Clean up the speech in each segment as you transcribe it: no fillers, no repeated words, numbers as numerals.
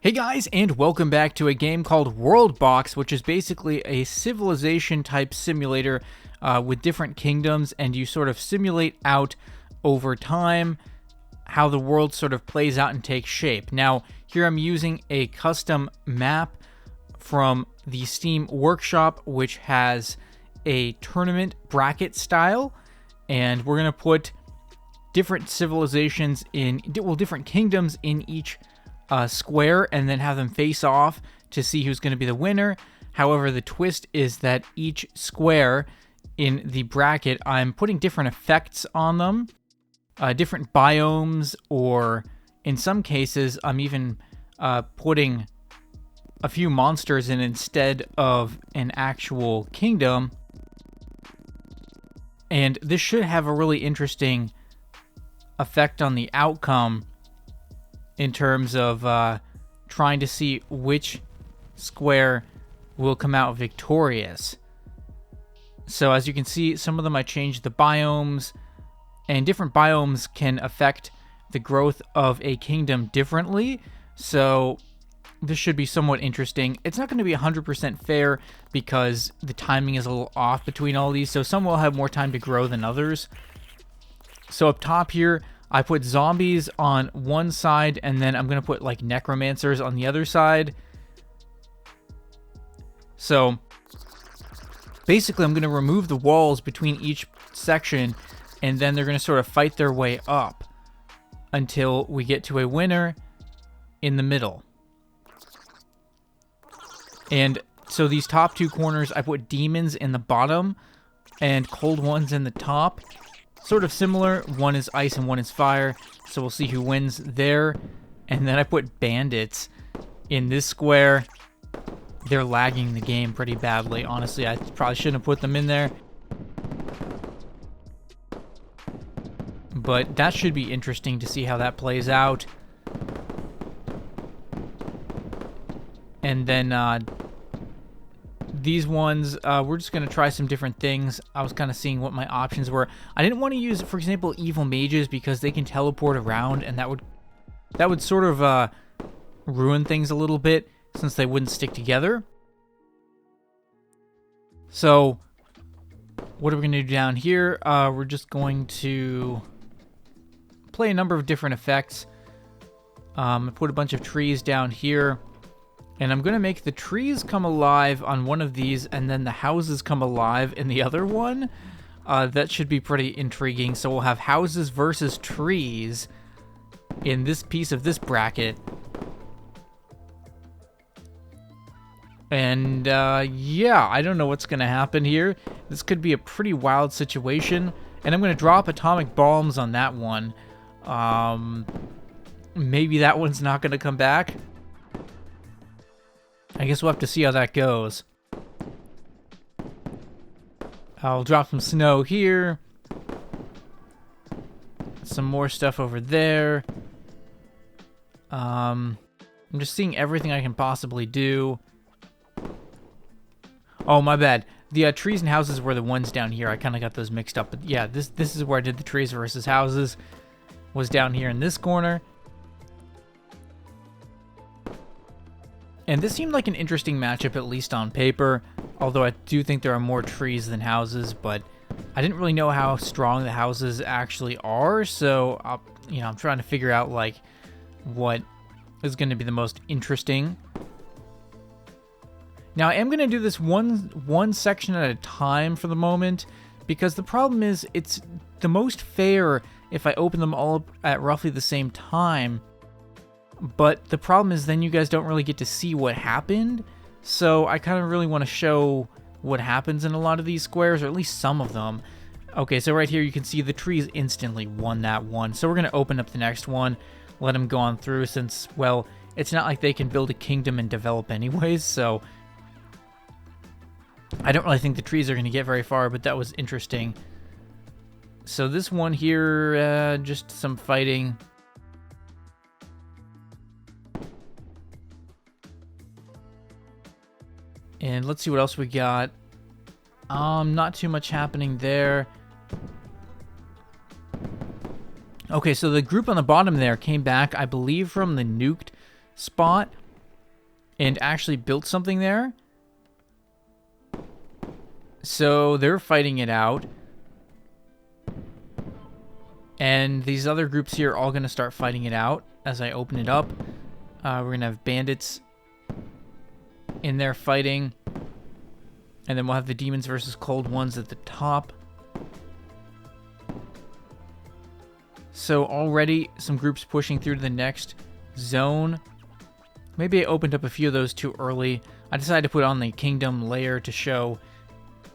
Hey guys, and welcome back to a game called WorldBox, which is basically a civilization type simulator with different kingdoms, and you sort of simulate out over time how the world sort of plays out and takes shape. Now, here I'm using a custom map from the Steam Workshop, which has a tournament bracket style, and we're going to put different civilizations in, different kingdoms in each square, and then have them face off to see who's going to be the winner. However, the twist is that each square in the bracket, I'm putting different effects on them, different biomes, or in some cases, I'm even putting a few monsters in instead of an actual kingdom. And this should have a really interesting effect on the outcome in terms of trying to see which square will come out victorious. So as you can see, some of them I changed the biomes, and different biomes can affect the growth of a kingdom differently. So this should be somewhat interesting. It's not going to be 100% fair because the timing is a little off between all these, so some will have more time to grow than others. So up top here, I put zombies on one side, and then I'm going to put like necromancers on the other side. So basically I'm going to remove the walls between each section, and then they're going to sort of fight their way up until we get to a winner in the middle. And so these top two corners, I put demons in the bottom and cold ones in the top. Sort of similar, one is ice and one is fire, so we'll see who wins there. And then I put bandits in this square. They're lagging the game pretty badly. Honestly, I probably shouldn't have put them in there. But that should be interesting to see how that plays out. And then these ones, we're just going to try some different things. I was kind of seeing what my options were. I didn't want to use, for example, evil mages because they can teleport around, and that would sort of ruin things a little bit since they wouldn't stick together. So what are we going to do down here? We're just going to play a number of different effects. I put a bunch of trees down here. And I'm going to make the trees come alive on one of these, and then the houses come alive in the other one. That should be pretty intriguing. So we'll have houses versus trees in this piece of this bracket. And yeah, I don't know what's going to happen here. This could be a pretty wild situation. And I'm going to drop atomic bombs on that one. Maybe that one's not going to come back. I guess we'll have to see how that goes. I'll drop some snow here. Some more stuff over there. I'm just seeing everything I can possibly do. Oh, my bad. The trees and houses were the ones down here. I kind of got those mixed up. But yeah, this is where I did the trees versus houses. Was down here in this corner. And this seemed like an interesting matchup, at least on paper, although I do think there are more trees than houses, but I didn't really know how strong the houses actually are, so I'm trying to figure out like what is going to be the most interesting. Now, I am going to do this one section at a time for the moment, because the problem is it's the most fair if I open them all up at roughly the same time. But the problem is then you guys don't really get to see what happened. So I kind of really want to show what happens in a lot of these squares, or at least some of them. Okay, so right here you can see the trees instantly won that one. So we're going to open up the next one, let them go on through since, well, it's not like they can build a kingdom and develop anyways. So I don't really think the trees are going to get very far, but that was interesting. So this one here, just some fighting. And let's see what else we got. Not too much happening there. Okay, so the group on the bottom there came back, I believe, from the nuked spot. and actually built something there. So they're fighting it out. And these other groups here are all going to start fighting it out as I open it up. We're going to have bandits in there fighting. And then we'll have the demons versus cold ones at the top. So already some groups pushing through to the next zone. Maybe I opened up a few of those too early. I decided to put on the kingdom layer to show.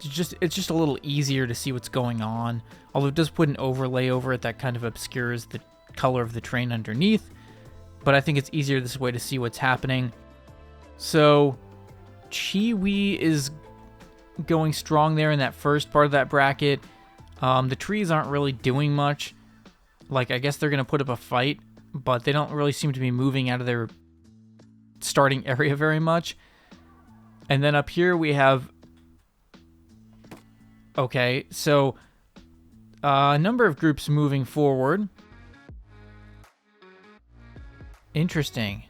It's just a little easier to see what's going on. Although it does put an overlay over it that kind of obscures the color of the terrain underneath. But I think it's easier this way to see what's happening. So Chiwi is going strong there in that first part of that bracket. The trees aren't really doing much. Like, I guess they're going to put up a fight, but they don't really seem to be moving out of their starting area very much. And then up here we have... Okay, so a number of groups moving forward. Interesting.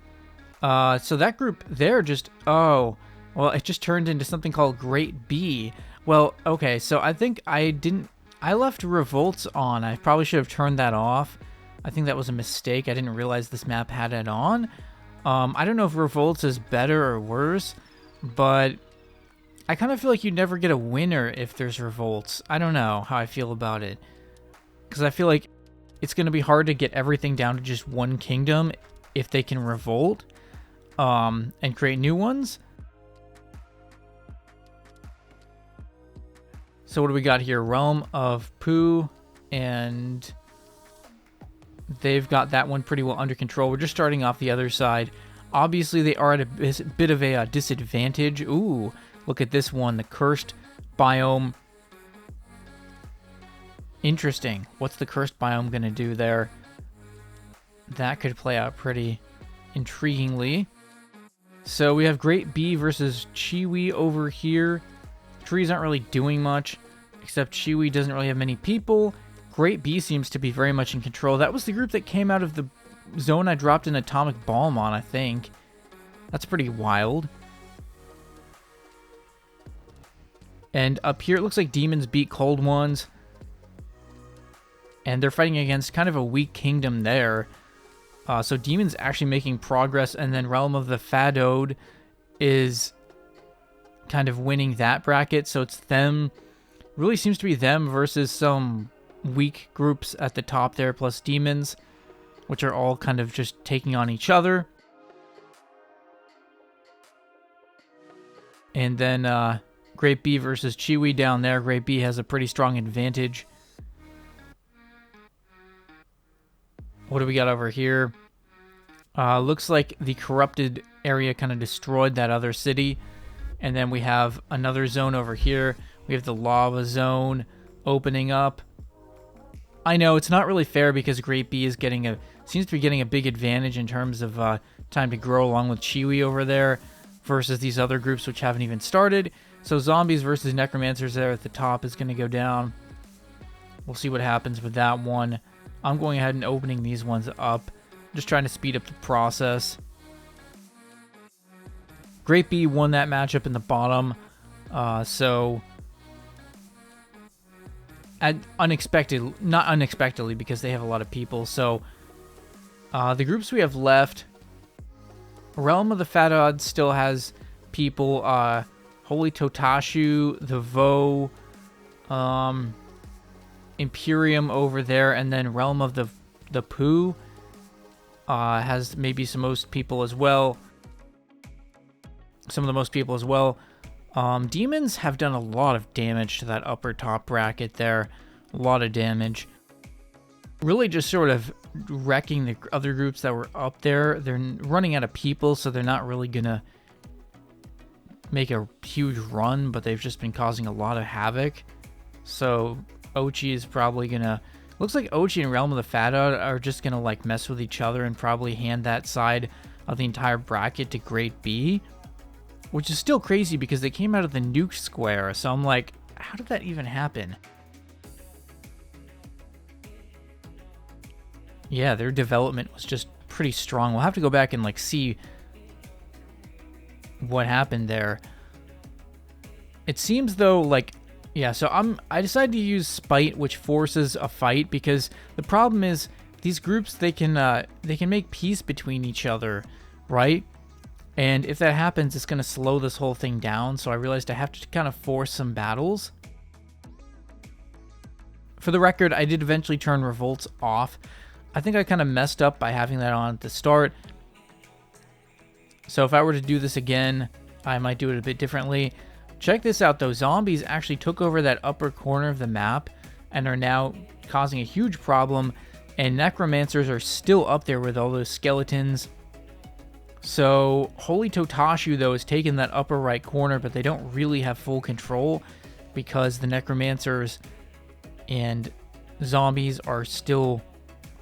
So that group there just... Oh, well, it just turned into something called Great B. Well, okay, so I think I left revolts on. I probably should have turned that off. I think that was a mistake. I didn't realize this map had it on. I don't know if revolts is better or worse, but I kind of feel like you never get a winner if there's revolts. I don't know how I feel about it, because I feel like it's going to be hard to get everything down to just one kingdom if they can revolt and create new ones. So what do we got here? Realm of Pooh, and they've got that one pretty well under control. We're just starting off the other side. Obviously, they are at a bit of a disadvantage. Ooh, look at this one, the cursed biome. Interesting. What's the cursed biome going to do there? That could play out pretty intriguingly. So we have Great B versus Chiwi over here. Trees aren't really doing much, except Chiwi doesn't really have many people. Great B seems to be very much in control. That was the group that came out of the zone I dropped an atomic bomb on, I think. That's pretty wild. And up here, it looks like demons beat cold ones. And they're fighting against kind of a weak kingdom there. So demons actually making progress, and then Realm of the Fadode is kind of winning that bracket. So it's them, really seems to be them versus some weak groups at the top there, plus demons, which are all kind of just taking on each other. And then Great B versus Chiwi down there. Great B has a pretty strong advantage. What do we got over here? Looks like the corrupted area kind of destroyed that other city. And then we have another zone over here. We have the lava zone opening up. I know it's not really fair because Great B is seems to be getting a big advantage in terms of time to grow along with Chiwi over there versus these other groups which haven't even started. So zombies versus necromancers there at the top is going to go down. We'll see what happens with that one. I'm going ahead and opening these ones up. Just trying to speed up the process. Great B won that matchup in the bottom. Not unexpectedly because they have a lot of people. So the groups we have left, Realm of the Fadode still has people. Holy Totashu, the Vo, Imperium over there, and then Realm of the Pooh has maybe some most people as well. Some of the most people as well. Demons have done a lot of damage to that upper top bracket there. A lot of damage. Really just sort of wrecking the other groups that were up there. They're running out of people, so they're not really going to make a huge run, but they've just been causing a lot of havoc. So Ochi is probably going to... Looks like Ochi and Realm of the Fadode are just going to like mess with each other and probably hand that side of the entire bracket to Great B. Which is still crazy because they came out of the nuke square. So I'm like, how did that even happen? Yeah, their development was just pretty strong. We'll have to go back and like see what happened there. It seems though like, yeah, so I decided to use Spite, which forces a fight, because the problem is these groups, they can make peace between each other, right? And if that happens, it's going to slow this whole thing down. So I realized I have to kind of force some battles. For the record, I did eventually turn revolts off. I think I kind of messed up by having that on at the start. So if I were to do this again, I might do it a bit differently. Check this out though. Zombies actually took over that upper corner of the map and are now causing a huge problem. And necromancers are still up there with all those skeletons. So Holy Totashu though has taken that upper right corner, but they don't really have full control because the necromancers and zombies are still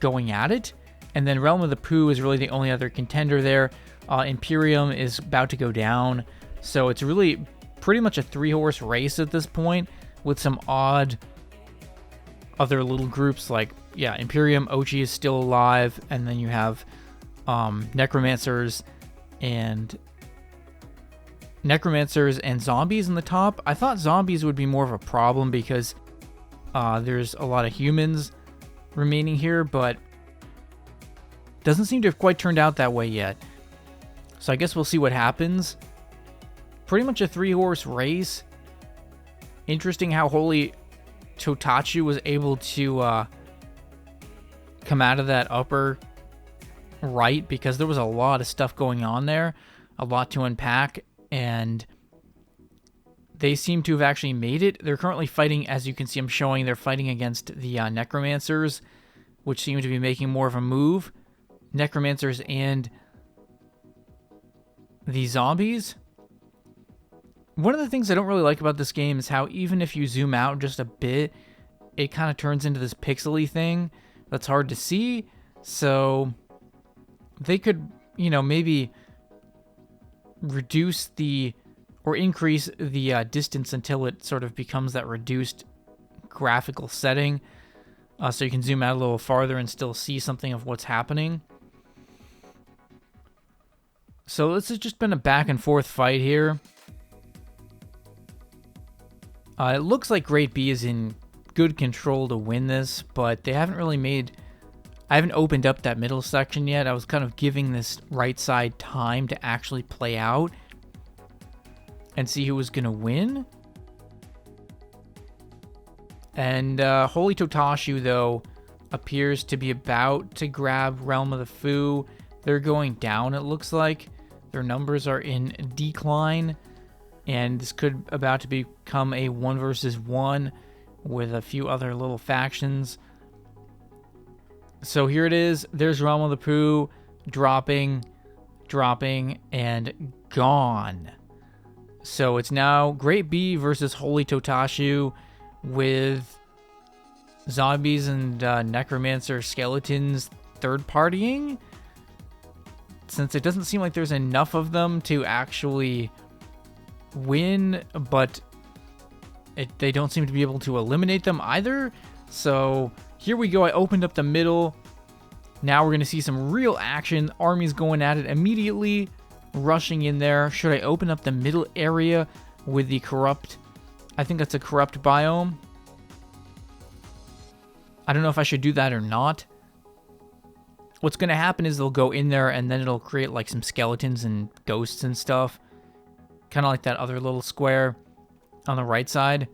going at it. And then Realm of the Pooh is really the only other contender there. Imperium is about to go down. So it's really pretty much a 3-horse race at this point with some odd other little groups like, yeah, Imperium, Ochi is still alive. And then you have necromancers and zombies in the top. I thought zombies would be more of a problem because there's a lot of humans remaining here, but doesn't seem to have quite turned out that way yet. So I guess we'll see what happens. Pretty much a 3-horse race. Interesting how Holy Totachu was able to come out of that upper right, because there was a lot of stuff going on there, a lot to unpack, and they seem to have actually made it. They're currently fighting, as you can see I'm showing, they're fighting against the necromancers, which seem to be making more of a move. Necromancers and the zombies. One of the things I don't really like about this game is how even if you zoom out just a bit, it kind of turns into this pixely thing that's hard to see. So they could, maybe reduce or increase the distance until it sort of becomes that reduced graphical setting. So you can zoom out a little farther and still see something of what's happening. So this has just been a back and forth fight here. It looks like Great B is in good control to win this, but they haven't really I haven't opened up that middle section yet. I was kind of giving this right side time to actually play out and see who was going to win. And Holy Totashu, though, appears to be about to grab Realm of the Fu. They're going down, it looks like. Their numbers are in decline. And this could about to become a 1 versus 1 with a few other little factions. So here it is. There's Realm of the Pooh dropping, and gone. So it's now Great B versus Holy Totashu with zombies and necromancer skeletons third partying. Since it doesn't seem like there's enough of them to actually win, but they don't seem to be able to eliminate them either. So here we go. I opened up the middle. Now we're going to see some real action. Armies going at it immediately, rushing in there. Should I open up the middle area with the corrupt? I think that's a corrupt biome. I don't know if I should do that or not. What's going to happen is they'll go in there and then it'll create like some skeletons and ghosts and stuff. Kind of like that other little square on the right side.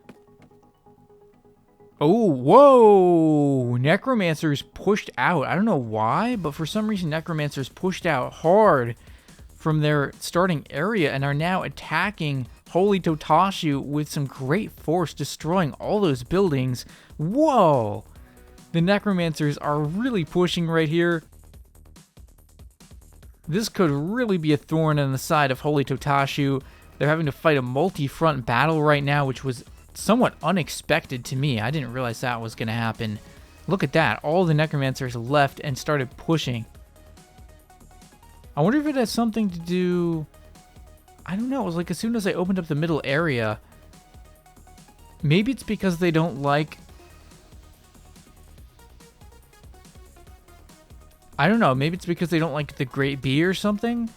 Oh, whoa! Necromancers pushed out. I don't know why, but for some reason Necromancers pushed out hard from their starting area and are now attacking Holy Totashu with some great force, destroying all those buildings. Whoa! The Necromancers are really pushing right here. This could really be a thorn in the side of Holy Totashu. They're having to fight a multi-front battle right now, which was somewhat unexpected to me. I didn't realize that was going to happen. Look at that. All the Necromancers left and started pushing. I wonder if it has something to do... I don't know. It was like as soon as I opened up the middle area... Maybe it's because they don't like... I don't know. Maybe it's because they don't like the Great B or something.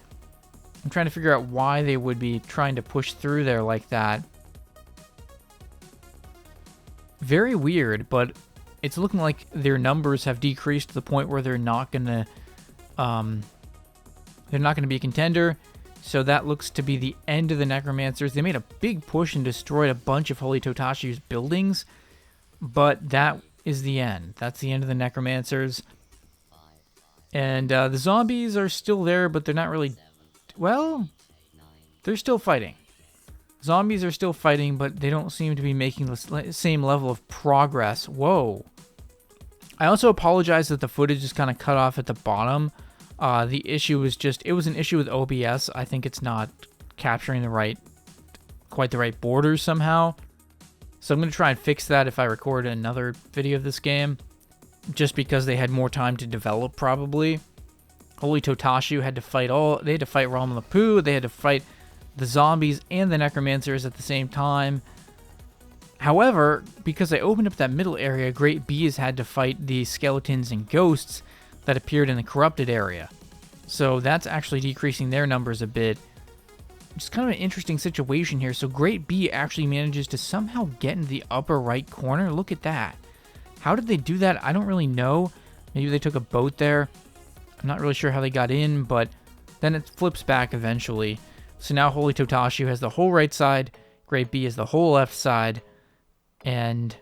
I'm trying to figure out why they would be trying to push through there like that. Very weird, but it's looking like their numbers have decreased to the point where they're not gonna be a contender. So that looks to be the end of the Necromancers. They made a big push and destroyed a bunch of Holy Totashi's buildings, but that is the end. That's the end of the Necromancers. And the zombies are still there, but they're not really... Well, they're still fighting. Zombies are still fighting, but they don't seem to be making the same level of progress. Whoa. I also apologize that the footage is kind of cut off at the bottom. The issue was just, it was an issue with OBS. I think it's not capturing quite the right borders somehow. So I'm going to try and fix that if I record another video of this game. Just because they had more time to develop, probably. Holy Totashi had to fight they had to fight Ramen Lapu, they had to fight the zombies and the Necromancers at the same time. However, because I opened up that middle area, Great B has had to fight the skeletons and ghosts that appeared in the corrupted area. So that's actually decreasing their numbers a bit. It's kind of an interesting situation here. So Great B actually manages to somehow get into the upper right corner. Look at that. How did they do that? I don't really know. Maybe they took a boat there. I'm not really sure how they got in, but then it flips back eventually. So now Holy Totashi has the whole right side, Great B has the whole left side, and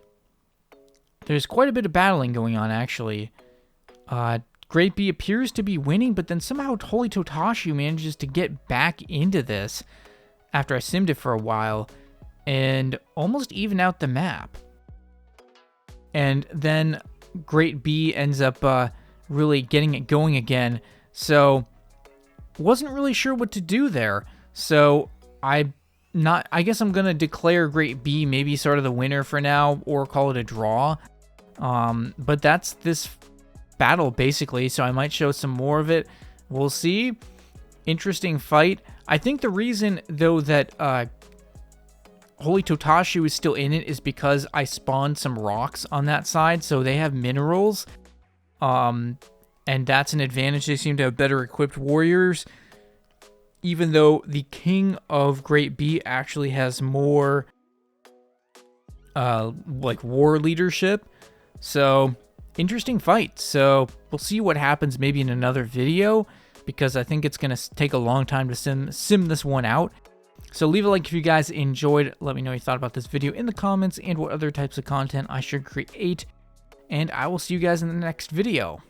there's quite a bit of battling going on, actually. Great B appears to be winning, but then somehow Holy Totashi manages to get back into this after I simmed it for a while and almost even out the map. And then Great B ends up really getting it going again. So wasn't really sure what to do there. So I guess I'm going to declare Great B maybe sort of the winner for now or call it a draw. But that's this battle basically. So I might show some more of it. We'll see. Interesting fight. I think the reason though that Holy Totashi was still in it is because I spawned some rocks on that side, so they have minerals, and that's an advantage. They seem to have better equipped warriors, even though the King of Great B actually has more like war leadership. So interesting fight. So we'll see what happens maybe in another video, because I think it's gonna take a long time to sim this one out. So leave a like if you guys enjoyed. Let me know what you thought about this video in the comments and what other types of content I should create. And I will see you guys in the next video.